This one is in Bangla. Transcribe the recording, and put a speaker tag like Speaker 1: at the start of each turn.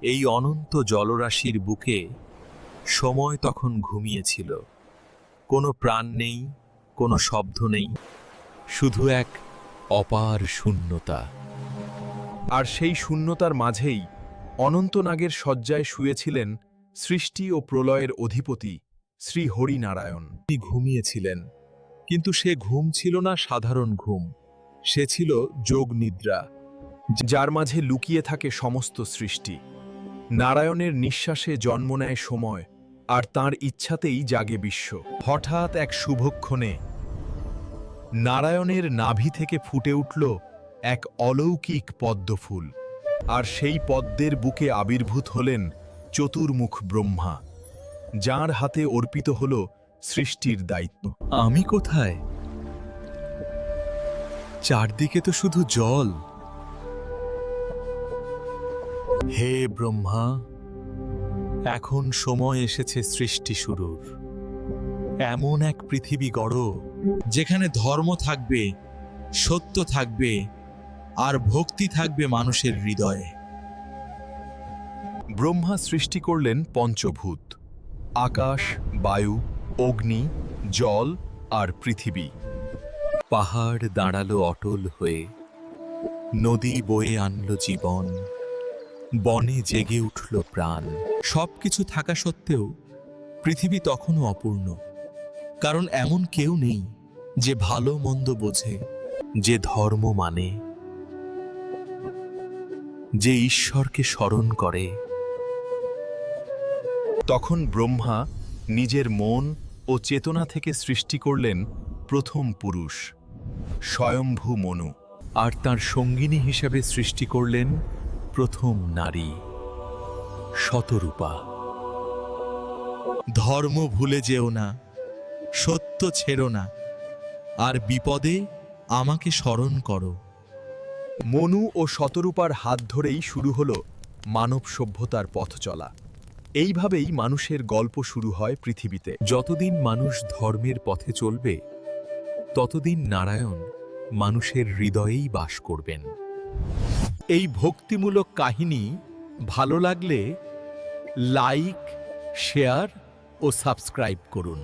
Speaker 1: এই অনন্ত জলরাশির বুকে সময় তখন ঘুমিয়েছিল। কোনো প্রাণ নেই, কোনো শব্দ নেই, শুধু এক অপার শূন্যতা।
Speaker 2: আর সেই শূন্যতার মাঝেই অনন্তনাগের শয্যায় শুয়েছিলেন সৃষ্টি ও প্রলয়ের অধিপতি শ্রী হরিনারায়ণ।
Speaker 1: তিনি ঘুমিয়েছিলেন, কিন্তু সে ঘুম ছিল না সাধারণ ঘুম, সে ছিল যোগ নিদ্রা।
Speaker 2: যার মাঝে লুকিয়ে থাকে সমস্ত সৃষ্টি। নারায়ণের নিঃশ্বাসে জন্ম নেয় সময়, আর তাঁর ইচ্ছাতেই জাগে বিশ্ব। হঠাৎ এক শুভক্ষণে নারায়ণের নাভি থেকে ফুটে উঠল এক অলৌকিক পদ্মফুল, আর সেই পদ্মের বুকে আবির্ভূত হলেন চতুর্মুখ ব্রহ্মা, যার হাতে অর্পিত হল সৃষ্টির দায়িত্ব।
Speaker 1: আমি কোথায়? চারদিকে তো শুধু জল। হে ব্রহ্মা, এখন সময় এসেছে সৃষ্টি শুরুর। এমন এক পৃথিবী গড়, যেখানে ধর্ম থাকবে, সত্য থাকবে, আর ভক্তি থাকবে মানুষের হৃদয়ে।
Speaker 2: ব্রহ্মা সৃষ্টি করলেন পঞ্চভূত: আকাশ, বায়ু, অগ্নি, জল আর পৃথিবী।
Speaker 1: পাহাড় দাঁড়ালো অটল হয়ে, নদী বয়ে আনলো জীবন, বনে জেগে উঠল প্রাণ। সবকিছু থাকা সত্ত্বেও পৃথিবী তখনও অপূর্ণ, কারণ এমন কেউ নেই যে ভালো মন্দ বোঝে, যে ধর্ম মানে, যে ঈশ্বরকে স্মরণ করে।
Speaker 2: তখন ব্রহ্মা নিজের মন ও চেতনা থেকে সৃষ্টি করলেন প্রথম পুরুষ, স্বয়ম্ভু মনু।
Speaker 1: আর তার সঙ্গিনী হিসেবে সৃষ্টি করলেন প্রথম নারী, শতরূপা। ধর্ম ভুলে যেও না, সত্য ছেড়ো না, আর বিপদে আমাকে স্মরণ করো।
Speaker 2: মনু ও শতরূপার হাত ধরেই শুরু হলো মানব সভ্যতার পথ চলা। এইভাবেই মানুষের গল্প শুরু হয় পৃথিবীতে।
Speaker 1: যতদিন মানুষ ধর্মের পথে চলবে, ততদিন নারায়ণ মানুষের হৃদয়েই বাস করবেন। এই ভক্তিমূলক কাহিনী ভালো লাগলে লাইক, শেয়ার ও সাবস্ক্রাইব করুন।